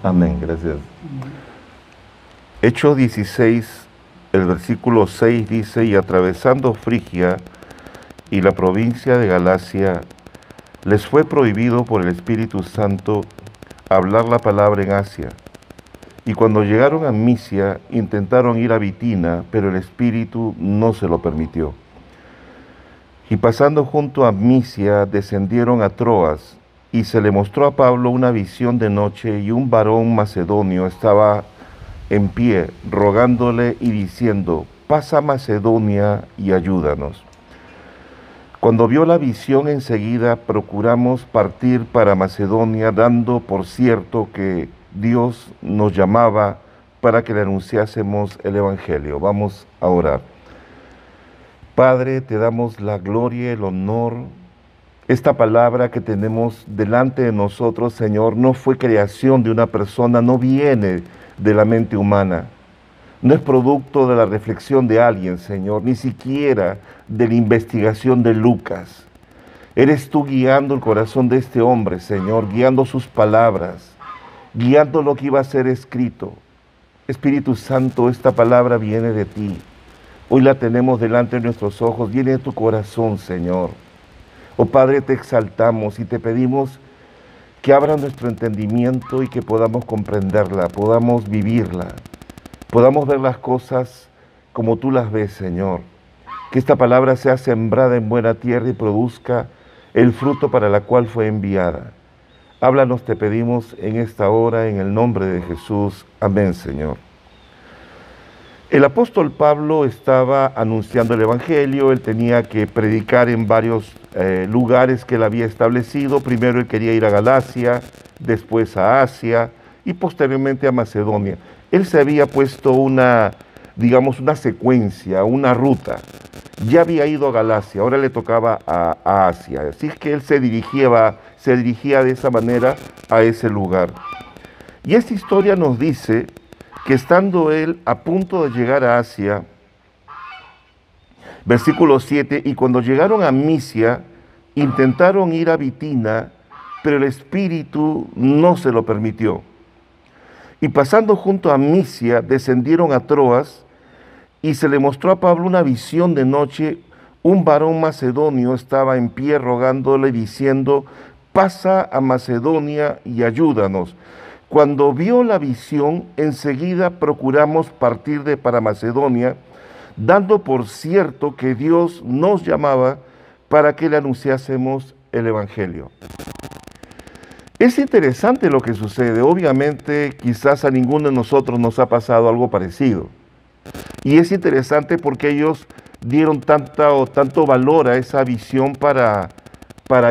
Amén, gracias. Hechos 16, el versículo 6 dice, y atravesando Frigia y la provincia de Galacia, les fue prohibido por el Espíritu Santo hablar la palabra en Asia. Y cuando llegaron a Misia, intentaron ir a Bitina, pero el Espíritu no se lo permitió. Y pasando junto a Misia, descendieron a Troas, y se le mostró a Pablo una visión de noche, y un varón macedonio estaba en pie, rogándole y diciendo, pasa a Macedonia y ayúdanos. Cuando vio la visión enseguida, procuramos partir para Macedonia, dando por cierto que Dios nos llamaba para que le anunciásemos el Evangelio. Vamos a orar. Padre, te damos la gloria y el honor. Esta palabra que tenemos delante de nosotros, Señor, no fue creación de una persona, no viene de la mente humana. No es producto de la reflexión de alguien, Señor, ni siquiera de la investigación de Lucas. Eres tú guiando el corazón de este hombre, Señor, guiando sus palabras, guiando lo que iba a ser escrito. Espíritu Santo, esta palabra viene de ti. Hoy la tenemos delante de nuestros ojos, viene de tu corazón, Señor. Oh Padre, te exaltamos y te pedimos que abra nuestro entendimiento y que podamos comprenderla, podamos vivirla, podamos ver las cosas como tú las ves, Señor. Que esta palabra sea sembrada en buena tierra y produzca el fruto para la cual fue enviada. Háblanos, te pedimos en esta hora, en el nombre de Jesús. Amén, Señor. El apóstol Pablo estaba anunciando el Evangelio, él tenía que predicar en varios lugares que él había establecido. Primero él quería ir a Galacia, después a Asia y posteriormente a Macedonia. Él se había puesto una secuencia, una ruta. Ya había ido a Galacia, ahora le tocaba a Asia. Así es que él se dirigía de esa manera a ese lugar. Y esta historia nos dice que estando él a punto de llegar a Asia, versículo 7, y cuando llegaron a Misia, intentaron ir a Bitina, pero el Espíritu no se lo permitió. Y pasando junto a Misia, descendieron a Troas, y se le mostró a Pablo una visión de noche. Un varón macedonio estaba en pie rogándole, diciendo, pasa a Macedonia y ayúdanos. Cuando vio la visión, enseguida procuramos partir para Macedonia, dando por cierto que Dios nos llamaba para que le anunciásemos el Evangelio. Es interesante lo que sucede. Obviamente, quizás a ninguno de nosotros nos ha pasado algo parecido. Y es interesante porque ellos dieron tanto valor a esa visión para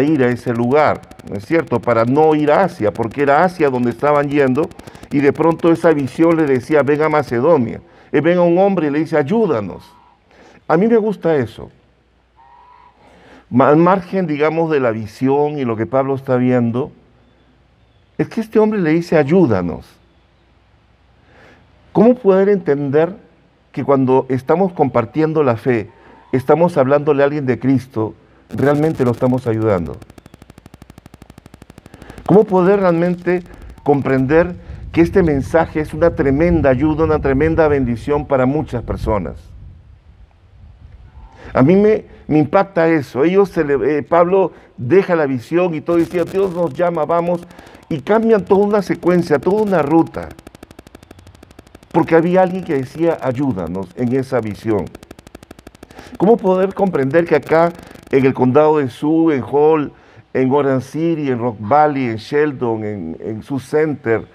ir a ese lugar, ¿no es cierto? Para no ir a Asia, porque era Asia donde estaban yendo, y de pronto esa visión le decía, ven a Macedonia. Y venga un hombre y le dice, ayúdanos. A mí me gusta eso. Al margen, digamos, de la visión y lo que Pablo está viendo, es que este hombre le dice, ayúdanos. ¿Cómo poder entender que cuando estamos compartiendo la fe, estamos hablándole a alguien de Cristo, realmente lo estamos ayudando? ¿Cómo poder realmente comprender que este mensaje es una tremenda ayuda, una tremenda bendición para muchas personas? A mí me impacta eso. Pablo deja la visión y todo, decía, Dios nos llama, vamos, y cambian toda una secuencia, toda una ruta, porque había alguien que decía, ayúdanos en esa visión. ¿Cómo poder comprender que acá en el condado de Sioux, en Hall, en Orange City, en Rock Valley, en Sheldon, en Sioux Center,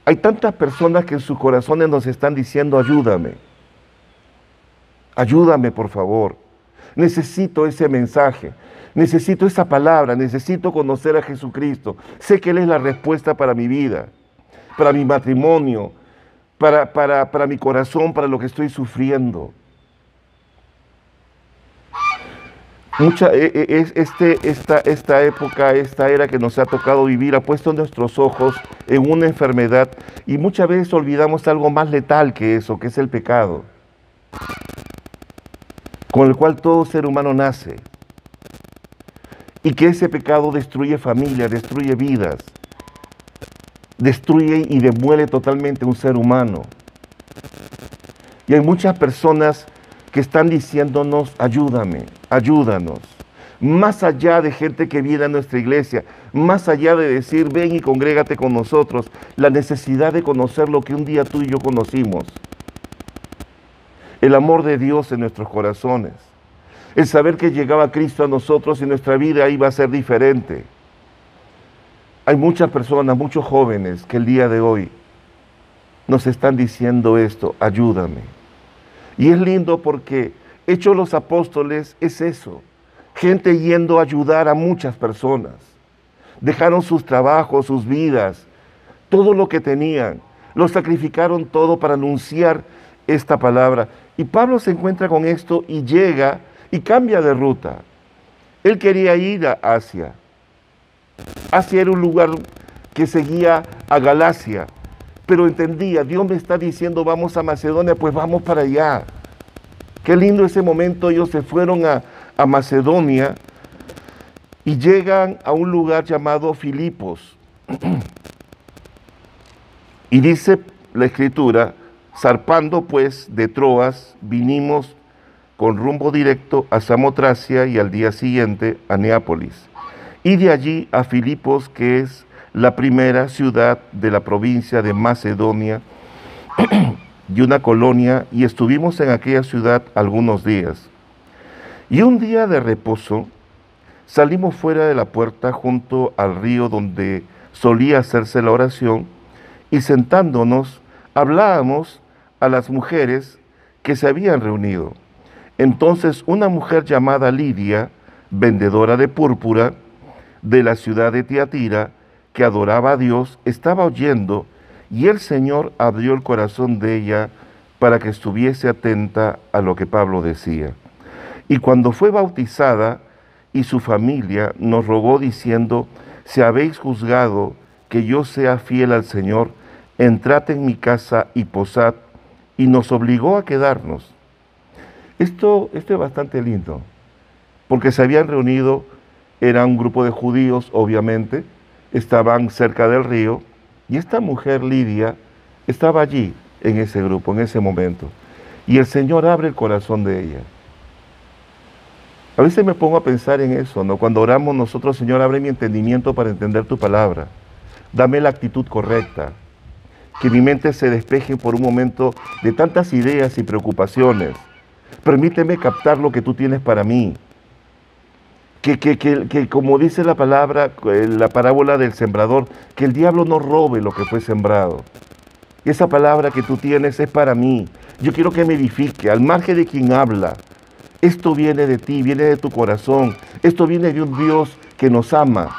hay tantas personas que en sus corazones nos están diciendo, ayúdame, ayúdame por favor, necesito ese mensaje, necesito esa palabra, necesito conocer a Jesucristo, sé que Él es la respuesta para mi vida, para mi matrimonio, para mi corazón, para lo que estoy sufriendo. Esta época, esta era que nos ha tocado vivir, ha puesto nuestros ojos en una enfermedad y muchas veces olvidamos algo más letal que eso, que es el pecado, con el cual todo ser humano nace, y que ese pecado destruye familias, destruye vidas. destruye y demuele totalmente un ser humano. Y hay muchas personas que están diciéndonos, ayúdame, ayúdanos. Más allá de gente que viene a nuestra iglesia, más allá de decir, ven y congrégate con nosotros, la necesidad de conocer lo que un día tú y yo conocimos. El amor de Dios en nuestros corazones. El saber que llegaba Cristo a nosotros y nuestra vida iba a ser diferente. Hay muchas personas, muchos jóvenes que el día de hoy nos están diciendo esto, ayúdame. Y es lindo porque Hechos los Apóstoles es eso, gente yendo a ayudar a muchas personas. Dejaron sus trabajos, sus vidas, todo lo que tenían, lo sacrificaron todo para anunciar esta palabra. Y Pablo se encuentra con esto y llega y cambia de ruta. Él quería ir a Asia. Asia era un lugar que seguía a Galacia, pero entendía, Dios me está diciendo vamos a Macedonia, pues vamos para allá. Qué lindo ese momento, ellos se fueron a Macedonia y llegan a un lugar llamado Filipos. Y dice la Escritura, zarpando pues de Troas, vinimos con rumbo directo a Samotracia y al día siguiente a Neápolis. Y de allí a Filipos, que es la primera ciudad de la provincia de Macedonia, y una colonia, y estuvimos en aquella ciudad algunos días. Y un día de reposo, salimos fuera de la puerta junto al río donde solía hacerse la oración, y sentándonos, hablábamos a las mujeres que se habían reunido. Entonces una mujer llamada Lidia, vendedora de púrpura, de la ciudad de Tiatira, que adoraba a Dios, estaba oyendo, y el Señor abrió el corazón de ella para que estuviese atenta a lo que Pablo decía. Y cuando fue bautizada y su familia nos rogó diciendo, si habéis juzgado que yo sea fiel al Señor, entrad en mi casa y posad, y nos obligó a quedarnos. Esto es bastante lindo, porque se habían reunido, era un grupo de judíos, obviamente, estaban cerca del río, y esta mujer Lidia estaba allí, en ese grupo, en ese momento. Y el Señor abre el corazón de ella. A veces me pongo a pensar en eso, ¿no? Cuando oramos nosotros, Señor, abre mi entendimiento para entender tu palabra. Dame la actitud correcta. Que mi mente se despeje por un momento de tantas ideas y preocupaciones. Permíteme captar lo que tú tienes para mí. Que como dice la palabra, la parábola del sembrador, que el diablo no robe lo que fue sembrado. Esa palabra que tú tienes es para mí. Yo quiero que me edifique, al margen de quien habla. Esto viene de ti, viene de tu corazón. Esto viene de un Dios que nos ama.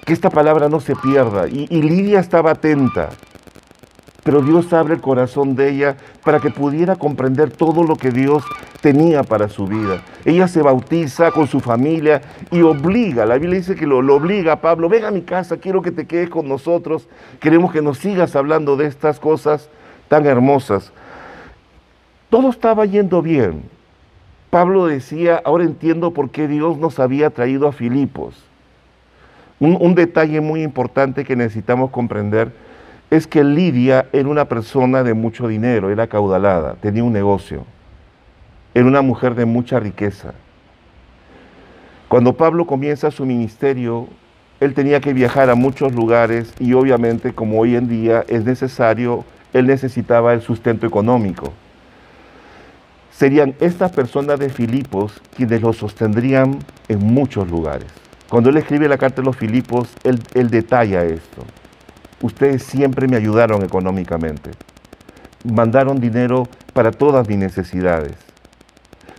Que esta palabra no se pierda. Y Lidia estaba atenta. Pero Dios abre el corazón de ella para que pudiera comprender todo lo que Dios tenía para su vida. Ella se bautiza con su familia y obliga, la Biblia dice que lo obliga a Pablo, ven a mi casa, quiero que te quedes con nosotros, queremos que nos sigas hablando de estas cosas tan hermosas. Todo estaba yendo bien. Pablo decía, ahora entiendo por qué Dios nos había traído a Filipos. Un detalle muy importante que necesitamos comprender es que Lidia era una persona de mucho dinero, era acaudalada, tenía un negocio, era una mujer de mucha riqueza. Cuando Pablo comienza su ministerio, él tenía que viajar a muchos lugares y obviamente, como hoy en día es necesario, él necesitaba el sustento económico. Serían estas personas de Filipos quienes lo sostendrían en muchos lugares. Cuando él escribe la carta de los Filipos, él detalla esto. Ustedes siempre me ayudaron económicamente. Mandaron dinero para todas mis necesidades.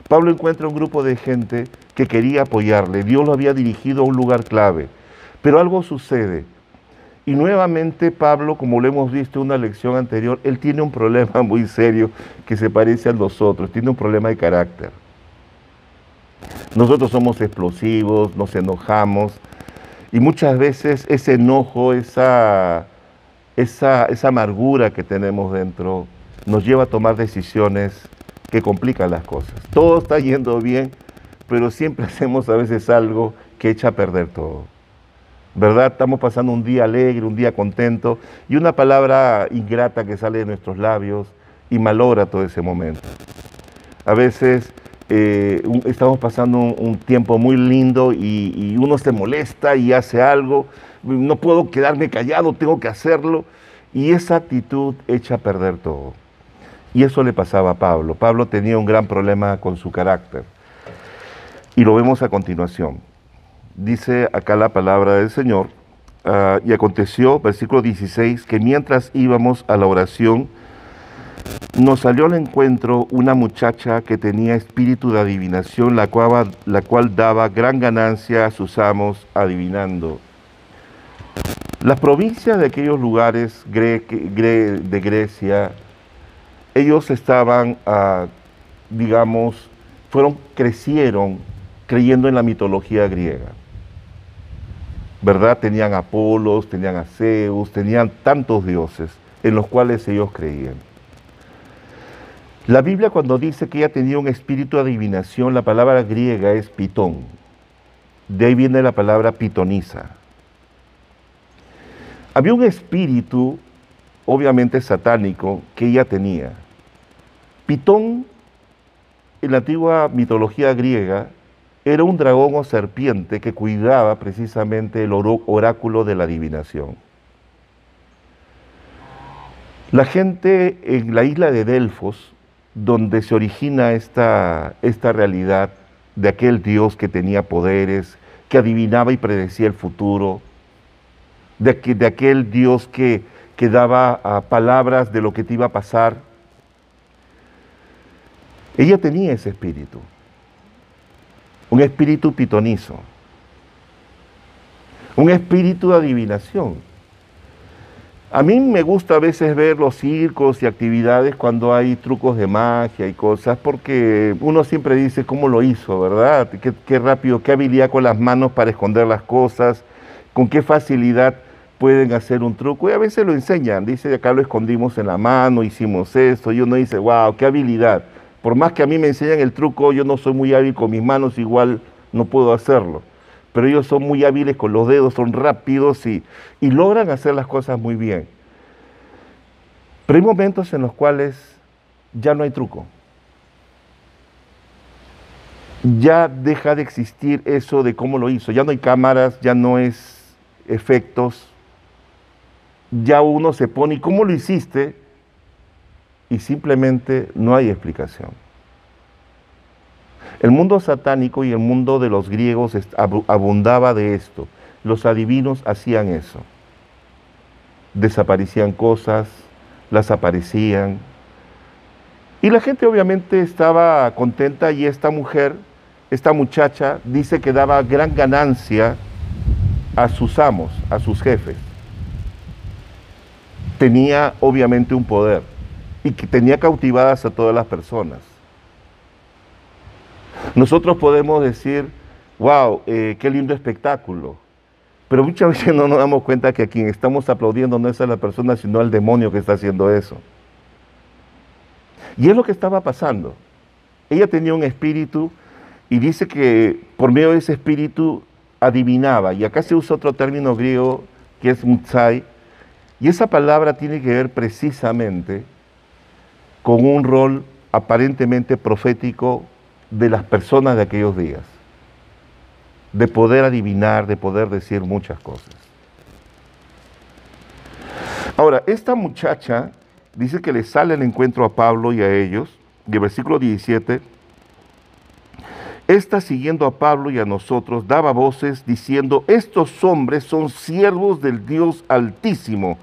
Pablo encuentra un grupo de gente que quería apoyarle. Dios lo había dirigido a un lugar clave. Pero algo sucede. Y nuevamente Pablo, como lo hemos visto en una lección anterior, él tiene un problema muy serio que se parece a los otros. Tiene un problema de carácter. Nosotros somos explosivos, nos enojamos. Y muchas veces ese enojo, esa amargura que tenemos dentro nos lleva a tomar decisiones que complican las cosas. Todo está yendo bien, pero siempre hacemos a veces algo que echa a perder todo. ¿verdad? Estamos pasando un día alegre, un día contento, y una palabra ingrata que sale de nuestros labios y malogra todo ese momento. A veces estamos pasando un tiempo muy lindo y uno se molesta y hace algo, no puedo quedarme callado, tengo que hacerlo, y esa actitud echa a perder todo. Y eso le pasaba a Pablo. Pablo tenía un gran problema con su carácter. Y lo vemos a continuación. Dice acá la palabra del Señor, y aconteció, versículo 16, que mientras íbamos a la oración, nos salió al encuentro una muchacha que tenía espíritu de adivinación, la cual daba gran ganancia a sus amos adivinando. Las provincias de aquellos lugares de Grecia, ellos estaban, digamos, crecieron creyendo en la mitología griega, ¿verdad? Tenían a Apolos, tenían a Zeus, tenían tantos dioses en los cuales ellos creían. La Biblia, cuando dice que ella tenía un espíritu de adivinación, la palabra griega es pitón. De ahí viene la palabra pitonisa. Había un espíritu, obviamente satánico, que ella tenía. Pitón, en la antigua mitología griega, era un dragón o serpiente que cuidaba precisamente el oráculo de la adivinación. La gente en la isla de Delfos, donde se origina esta realidad de aquel Dios que tenía poderes, que adivinaba y predecía el futuro, de aquel Dios que daba palabras de lo que te iba a pasar. Ella tenía ese espíritu, un espíritu pitonizo, un espíritu de adivinación. A mí me gusta a veces ver los circos y actividades cuando hay trucos de magia y cosas, porque uno siempre dice cómo lo hizo, ¿verdad? Qué rápido, qué habilidad con las manos para esconder las cosas, con qué facilidad pueden hacer un truco. Y a veces lo enseñan, dice, acá lo escondimos en la mano, hicimos esto, y uno dice, wow, qué habilidad. Por más que a mí me enseñan el truco, yo no soy muy hábil con mis manos, igual no puedo hacerlo. Pero ellos son muy hábiles con los dedos, son rápidos y logran hacer las cosas muy bien. Pero hay momentos en los cuales ya no hay truco. Ya deja de existir eso de cómo lo hizo. Ya no hay cámaras, ya no es efectos. Ya uno se pone, ¿y cómo lo hiciste? Y simplemente no hay explicación. El mundo satánico y el mundo de los griegos abundaba de esto. Los adivinos hacían eso. Desaparecían cosas, las aparecían. Y la gente obviamente estaba contenta y esta mujer, esta muchacha, dice que daba gran ganancia a sus amos, a sus jefes. Tenía obviamente un poder y que tenía cautivadas a todas las personas. Nosotros podemos decir, wow, qué lindo espectáculo, pero muchas veces no nos damos cuenta que a quien estamos aplaudiendo no es a la persona, sino al demonio que está haciendo eso. Y es lo que estaba pasando. Ella tenía un espíritu y dice que por medio de ese espíritu adivinaba, y acá se usa otro término griego que es mutsai, y esa palabra tiene que ver precisamente con un rol aparentemente profético de las personas de aquellos días, de poder adivinar, de poder decir muchas cosas. Ahora, esta muchacha dice que le sale al encuentro a Pablo y a ellos, y el versículo 17, esta siguiendo a Pablo y a nosotros daba voces diciendo, estos hombres son siervos del Dios Altísimo,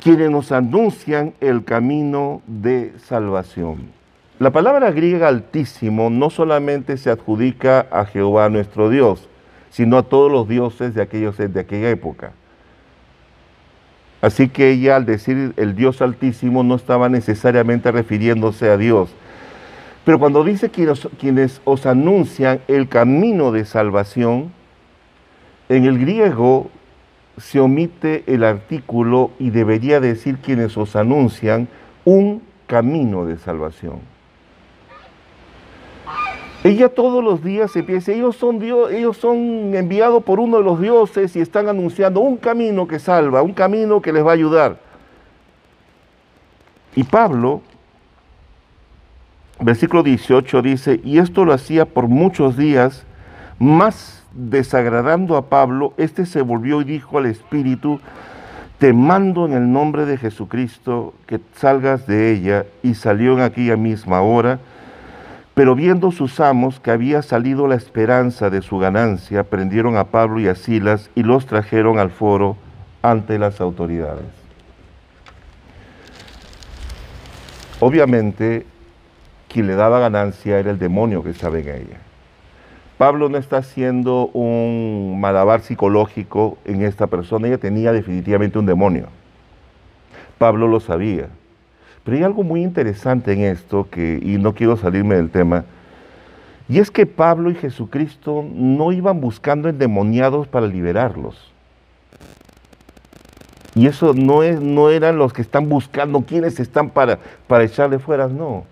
quienes nos anuncian el camino de salvación. La palabra griega Altísimo no solamente se adjudica a Jehová nuestro Dios, sino a todos los dioses de aquella época. Así que ella, al decir el Dios Altísimo, no estaba necesariamente refiriéndose a Dios. Pero cuando dice quienes os anuncian el camino de salvación, en el griego se omite el artículo y debería decir quienes os anuncian un camino de salvación. Ella todos los días empieza, ellos son Dios, ellos son enviados por uno de los dioses y están anunciando un camino que salva, un camino que les va a ayudar. Y Pablo, versículo 18 dice, y esto lo hacía por muchos días, más desagradando a Pablo, este se volvió y dijo al Espíritu, te mando en el nombre de Jesucristo que salgas de ella, y salió en aquella misma hora. Pero viendo sus amos que había salido la esperanza de su ganancia, prendieron a Pablo y a Silas y los trajeron al foro ante las autoridades. Obviamente, quien le daba ganancia era el demonio que estaba en ella. Pablo no está haciendo un malabar psicológico en esta persona, ella tenía definitivamente un demonio. Pablo lo sabía. Pero hay algo muy interesante en esto, y no quiero salirme del tema, y es que Pablo y Jesucristo no iban buscando endemoniados para liberarlos. Y eso no eran los que están buscando, quienes están para echarle fuera, no.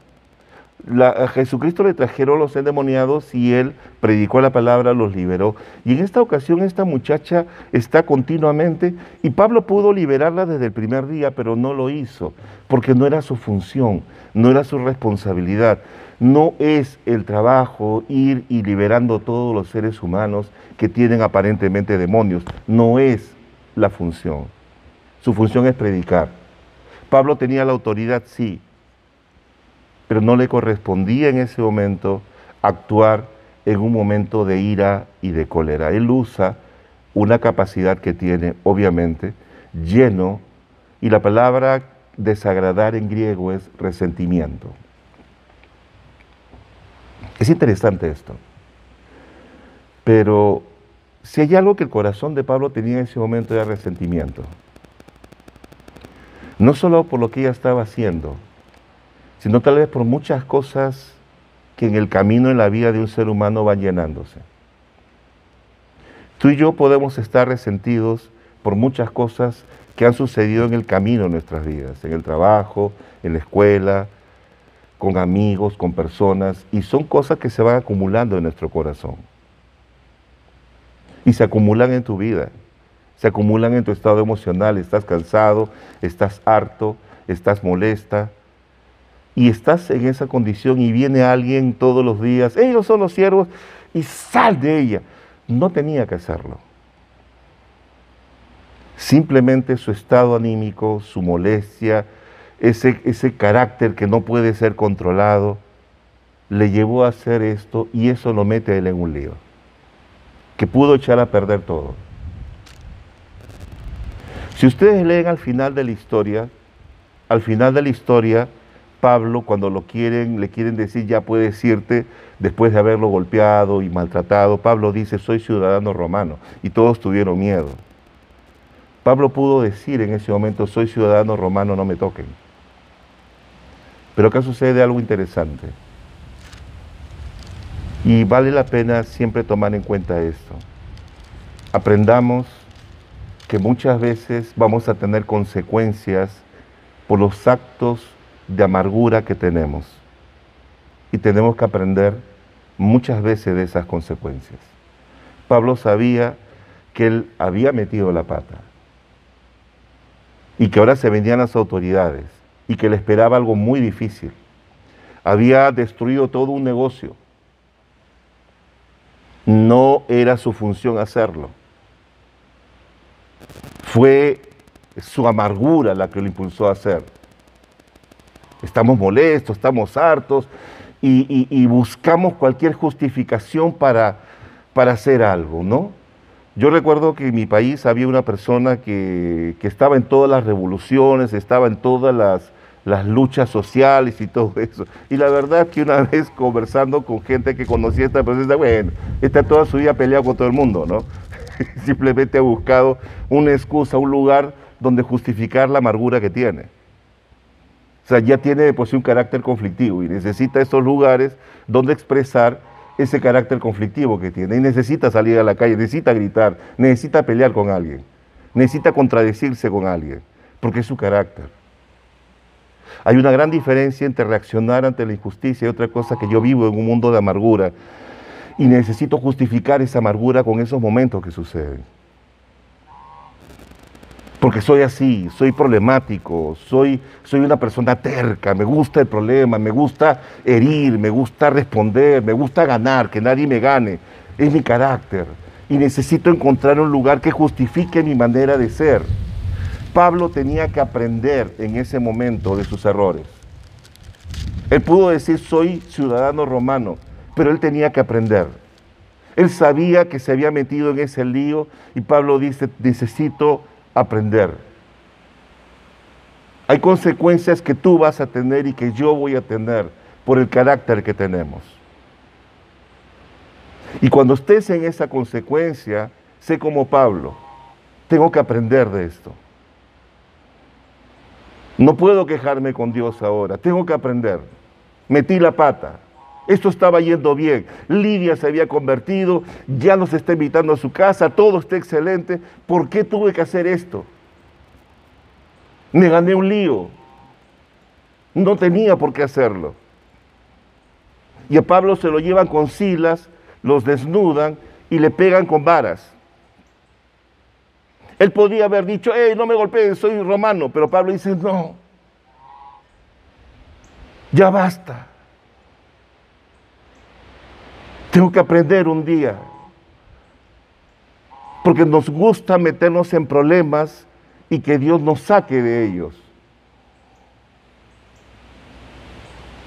A Jesucristo le trajeron los endemoniados y él predicó la palabra, los liberó. Y en esta ocasión esta muchacha está continuamente, y Pablo pudo liberarla desde el primer día, pero no lo hizo, porque no era su función, no era su responsabilidad. No es el trabajo ir y liberando todos los seres humanos que tienen aparentemente demonios, no es la función. Su función es predicar. Pablo tenía la autoridad, sí, pero no le correspondía en ese momento actuar en un momento de ira y de cólera. Él usa una capacidad que tiene, obviamente, lleno, y la palabra desagradar en griego es resentimiento. Es interesante esto, pero si hay algo que el corazón de Pablo tenía en ese momento era resentimiento. No solo por lo que ella estaba haciendo, sino tal vez por muchas cosas que en el camino en la vida de un ser humano van llenándose. Tú y yo podemos estar resentidos por muchas cosas que han sucedido en el camino de nuestras vidas, en el trabajo, en la escuela, con amigos, con personas, y son cosas que se van acumulando en nuestro corazón. Y se acumulan en tu vida, se acumulan en tu estado emocional, estás cansado, estás harto, estás molesta, y estás en esa condición y viene alguien todos los días, ellos son los siervos, y sal de ella. No tenía que hacerlo. Simplemente su estado anímico, su molestia, ese carácter que no puede ser controlado, le llevó a hacer esto, y eso lo mete a él en un lío, que pudo echar a perder todo. Si ustedes leen al final de la historia, Pablo, cuando le quieren decir ya puedes irte, después de haberlo golpeado y maltratado, Pablo dice, soy ciudadano romano, y todos tuvieron miedo. Pablo pudo decir en ese momento, soy ciudadano romano, no me toquen. Pero acá sucede algo interesante, y vale la pena siempre tomar en cuenta esto. Aprendamos que muchas veces vamos a tener consecuencias por los actos de amargura que tenemos, y tenemos que aprender muchas veces de esas consecuencias. Pablo sabía que él había metido la pata y que ahora se venían las autoridades y que le esperaba algo muy difícil. Había destruido todo un negocio. No era su función hacerlo. Fue su amargura la que lo impulsó a hacer. Estamos molestos, estamos hartos y buscamos cualquier justificación para hacer algo, ¿no? Yo recuerdo que en mi país había una persona que estaba en todas las revoluciones, estaba en todas las luchas sociales y todo eso. Y la verdad que una vez conversando con gente que conocía a esta persona, bueno, está toda su vida peleado con todo el mundo, ¿no? Simplemente ha buscado una excusa, un lugar donde justificar la amargura que tiene. O sea, ya tiene de por sí un carácter conflictivo y necesita esos lugares donde expresar ese carácter conflictivo que tiene. Y necesita salir a la calle, necesita gritar, necesita pelear con alguien, necesita contradecirse con alguien, porque es su carácter. Hay una gran diferencia entre reaccionar ante la injusticia y otra cosa, que yo vivo en un mundo de amargura y necesito justificar esa amargura con esos momentos que suceden. Porque soy así, soy problemático, soy una persona terca, me gusta el problema, me gusta herir, me gusta responder, me gusta ganar, que nadie me gane. Es mi carácter y necesito encontrar un lugar que justifique mi manera de ser. Pablo tenía que aprender en ese momento de sus errores. Él pudo decir, soy ciudadano romano, pero él tenía que aprender. Él sabía que se había metido en ese lío y Pablo dice, necesito aprender. Hay consecuencias que tú vas a tener y que yo voy a tener por el carácter que tenemos. Y cuando estés en esa consecuencia, sé como Pablo, tengo que aprender de esto. No puedo quejarme con Dios ahora, tengo que aprender. Metí la pata, esto estaba yendo bien, Lidia se había convertido, ya nos está invitando a su casa, todo está excelente. ¿Por qué tuve que hacer esto? Me gané un lío, no tenía por qué hacerlo. Y a Pablo se lo llevan con Silas, los desnudan y le pegan con varas. Él podía haber dicho, no me golpeen, soy romano, pero Pablo dice, no, ya basta. Tengo que aprender un día, porque nos gusta meternos en problemas y que Dios nos saque de ellos.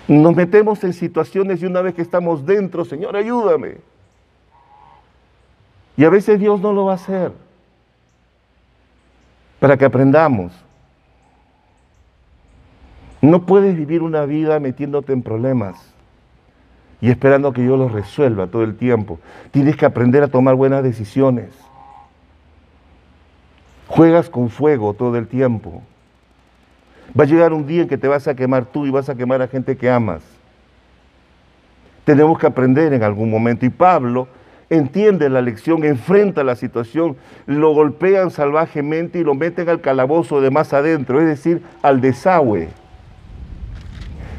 Nos metemos en situaciones y una vez que estamos dentro, Señor, ayúdame. Y a veces Dios no lo va a hacer, para que aprendamos. No puedes vivir una vida metiéndote en problemas y esperando que yo los resuelva todo el tiempo. Tienes que aprender a tomar buenas decisiones. Juegas con fuego todo el tiempo. Va a llegar un día en que te vas a quemar tú y vas a quemar a gente que amas. Tenemos que aprender en algún momento. Y Pablo entiende la lección, enfrenta la situación, lo golpean salvajemente y lo meten al calabozo de más adentro, es decir, al desagüe.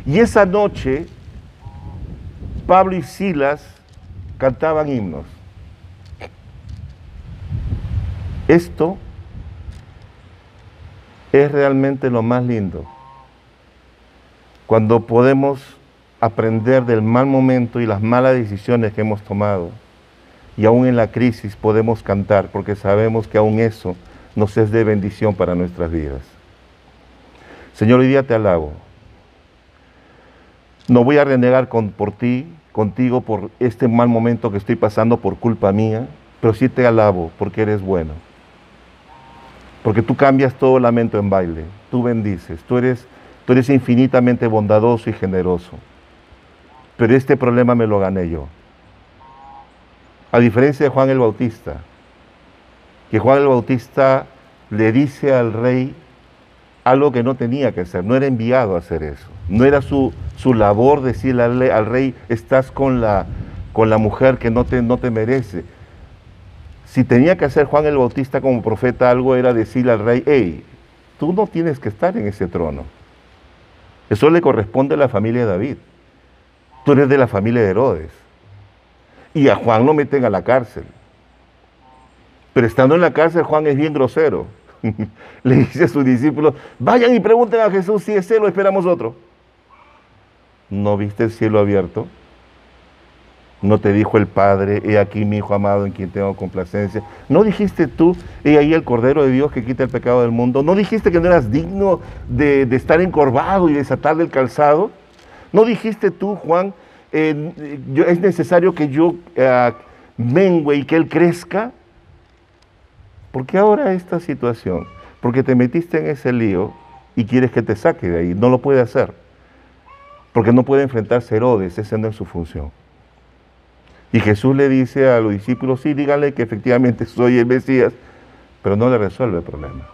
Y esa noche, Pablo y Silas cantaban himnos. Esto es realmente lo más lindo, cuando podemos aprender del mal momento y las malas decisiones que hemos tomado. Y aún en la crisis podemos cantar, porque sabemos que aún eso nos es de bendición para nuestras vidas. Señor, hoy día te alabo. No voy a renegar contigo por este mal momento que estoy pasando por culpa mía, pero sí te alabo porque eres bueno. Porque tú cambias todo lamento en baile, tú bendices, tú eres infinitamente bondadoso y generoso. Pero este problema me lo gané yo. A diferencia de Juan el Bautista, que Juan el Bautista le dice al rey algo que no tenía que hacer, no era enviado a hacer eso. No era su labor decirle al rey, estás con la mujer que no te merece. Si tenía que hacer Juan el Bautista como profeta algo, era decirle al rey, hey, tú no tienes que estar en ese trono. Eso le corresponde a la familia de David. Tú eres de la familia de Herodes. Y a Juan lo meten a la cárcel. Pero estando en la cárcel, Juan es bien grosero. Le dice a sus discípulos, vayan y pregunten a Jesús si es él o esperamos otro. ¿No viste el cielo abierto? ¿No te dijo el Padre, he aquí mi Hijo amado en quien tengo complacencia? ¿No dijiste tú, he ahí el Cordero de Dios que quita el pecado del mundo? ¿No dijiste que no eras digno de estar encorvado y desatarle el calzado? ¿No dijiste tú, Juan, es necesario que yo mengüe y que Él crezca? ¿Por qué ahora esta situación? Porque te metiste en ese lío y quieres que te saque de ahí. No lo puede hacer. Porque no puede enfrentarse a Herodes, esa no es su función. Y Jesús le dice a los discípulos, sí, díganle que efectivamente soy el Mesías, pero no le resuelve el problema.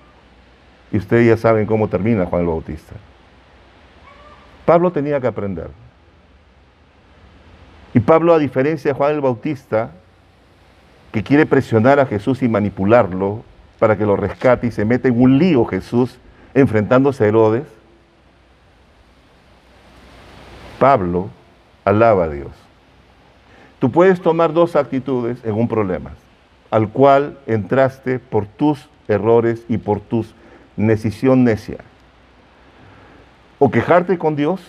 Y ustedes ya saben cómo termina Juan el Bautista. Pablo tenía que aprender. Y Pablo, a diferencia de Juan el Bautista, que quiere presionar a Jesús y manipularlo para que lo rescate y se mete en un lío Jesús enfrentándose a Herodes, Pablo alaba a Dios. Tú puedes tomar dos actitudes en un problema, al cual entraste por tus errores y por tu decisión necia. O quejarte con Dios,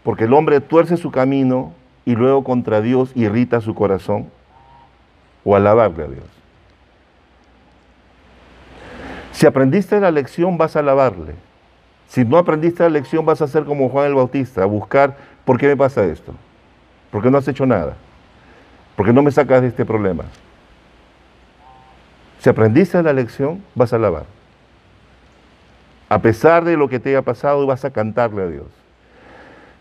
porque el hombre tuerce su camino y luego contra Dios irrita su corazón, o alabarle a Dios. Si aprendiste la lección, vas a alabarle. Si no aprendiste la lección, vas a ser como Juan el Bautista, a buscar, ¿por qué me pasa esto? ¿Por qué no has hecho nada? ¿Por qué no me sacas de este problema? Si aprendiste la lección, vas a alabar. A pesar de lo que te haya pasado, vas a cantarle a Dios.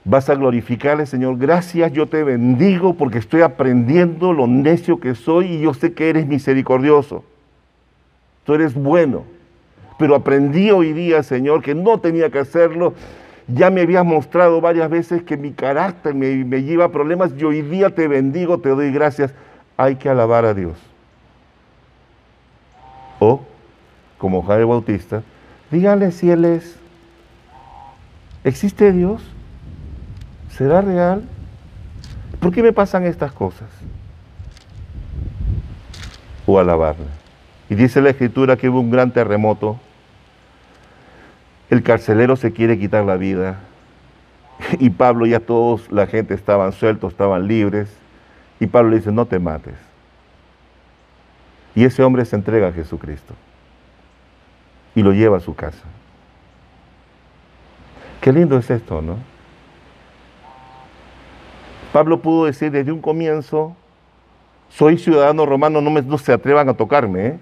Vas a glorificarle, Señor, gracias, yo te bendigo porque estoy aprendiendo lo necio que soy y yo sé que eres misericordioso. Tú eres bueno. Pero aprendí hoy día, Señor, que no tenía que hacerlo. Ya me habías mostrado varias veces que mi carácter me lleva a problemas y hoy día te bendigo, te doy gracias. Hay que alabar a Dios. O, como Juan el Bautista, dígale si Él es. ¿Existe Dios? ¿Será real? ¿Por qué me pasan estas cosas? O alabarle. Y dice la Escritura que hubo un gran terremoto. El carcelero se quiere quitar la vida. Y Pablo, ya todos, la gente estaban sueltos, estaban libres. Y Pablo le dice, no te mates. Y ese hombre se entrega a Jesucristo. Y lo lleva a su casa. Qué lindo es esto, ¿no? Pablo pudo decir desde un comienzo, soy ciudadano romano, no se atrevan a tocarme, ¿eh?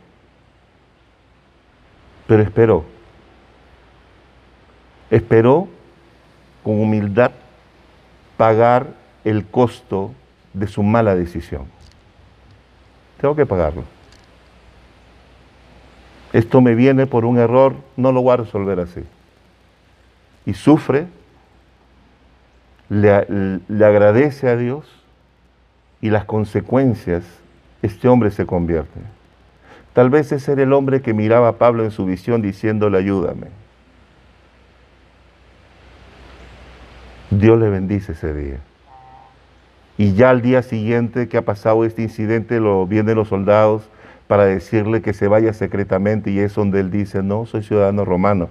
Pero esperó con humildad pagar el costo de su mala decisión. Tengo que pagarlo. Esto me viene por un error, no lo voy a resolver así. Y sufre, le agradece a Dios y las consecuencias, este hombre se convierte. Tal vez ese era el hombre que miraba a Pablo en su visión diciéndole, ayúdame. Dios le bendice ese día. Y ya al día siguiente que ha pasado este incidente, vienen los soldados para decirle que se vaya secretamente y es donde él dice, no, soy ciudadano romano.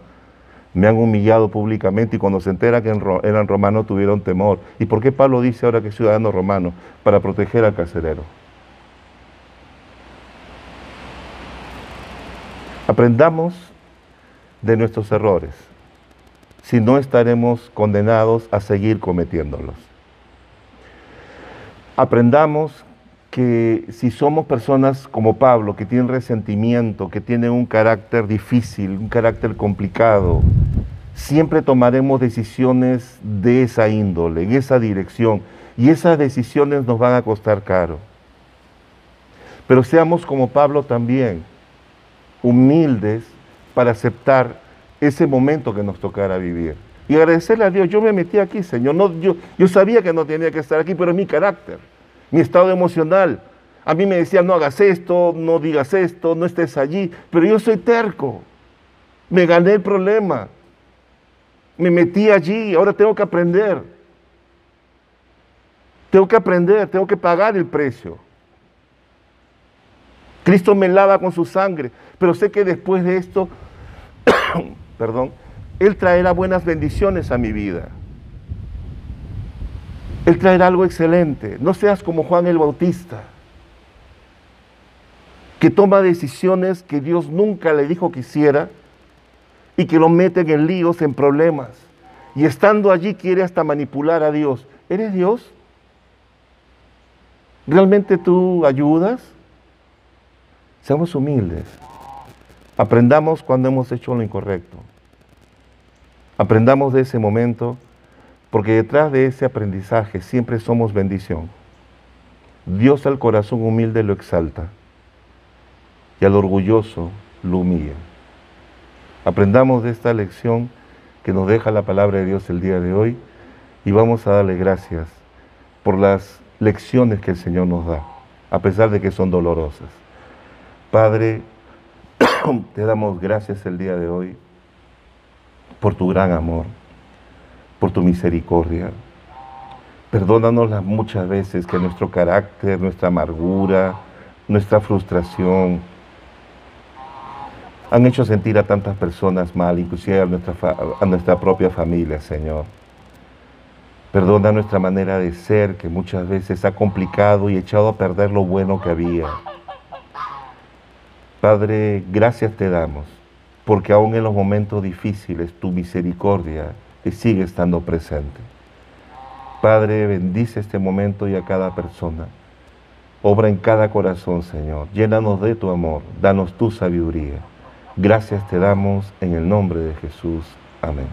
Me han humillado públicamente y cuando se entera que eran romanos tuvieron temor. ¿Y por qué Pablo dice ahora que es ciudadano romano? Para proteger al carcelero. Aprendamos de nuestros errores. Si no, estaremos condenados a seguir cometiéndolos. Aprendamos que si somos personas como Pablo, que tienen resentimiento, que tienen un carácter difícil, un carácter complicado, siempre tomaremos decisiones de esa índole, en esa dirección, y esas decisiones nos van a costar caro. Pero seamos como Pablo también, humildes para aceptar ese momento que nos tocara vivir. Y agradecerle a Dios, yo me metí aquí, Señor. No, yo sabía que no tenía que estar aquí, pero es mi carácter, mi estado emocional. A mí me decían, no hagas esto, no digas esto, no estés allí. Pero yo soy terco. Me gané el problema. Me metí allí, ahora tengo que aprender. Tengo que aprender, tengo que pagar el precio. Cristo me lava con su sangre, pero sé que después de esto, perdón, Él traerá buenas bendiciones a mi vida. Él traerá algo excelente. No seas como Juan el Bautista, que toma decisiones que Dios nunca le dijo que hiciera y que lo meten en líos, en problemas. Y estando allí quiere hasta manipular a Dios. ¿Eres Dios? ¿Realmente tú ayudas? Seamos humildes. Aprendamos cuando hemos hecho lo incorrecto. Aprendamos de ese momento, porque detrás de ese aprendizaje siempre somos bendición. Dios al corazón humilde lo exalta y al orgulloso lo humilla. Aprendamos de esta lección que nos deja la palabra de Dios el día de hoy y vamos a darle gracias por las lecciones que el Señor nos da, a pesar de que son dolorosas. Padre, te damos gracias el día de hoy por tu gran amor, por tu misericordia, Perdónanos las muchas veces que nuestro carácter, nuestra amargura, nuestra frustración han hecho sentir a tantas personas mal, inclusive a nuestra propia familia, Señor. Perdona nuestra manera de ser, que muchas veces ha complicado y echado a perder lo bueno que había. Padre, gracias te damos, porque aún en los momentos difíciles tu misericordia sigue estando presente. Padre, bendice este momento y a cada persona. Obra en cada corazón, Señor. Llénanos de tu amor, danos tu sabiduría. Gracias te damos en el nombre de Jesús. Amén.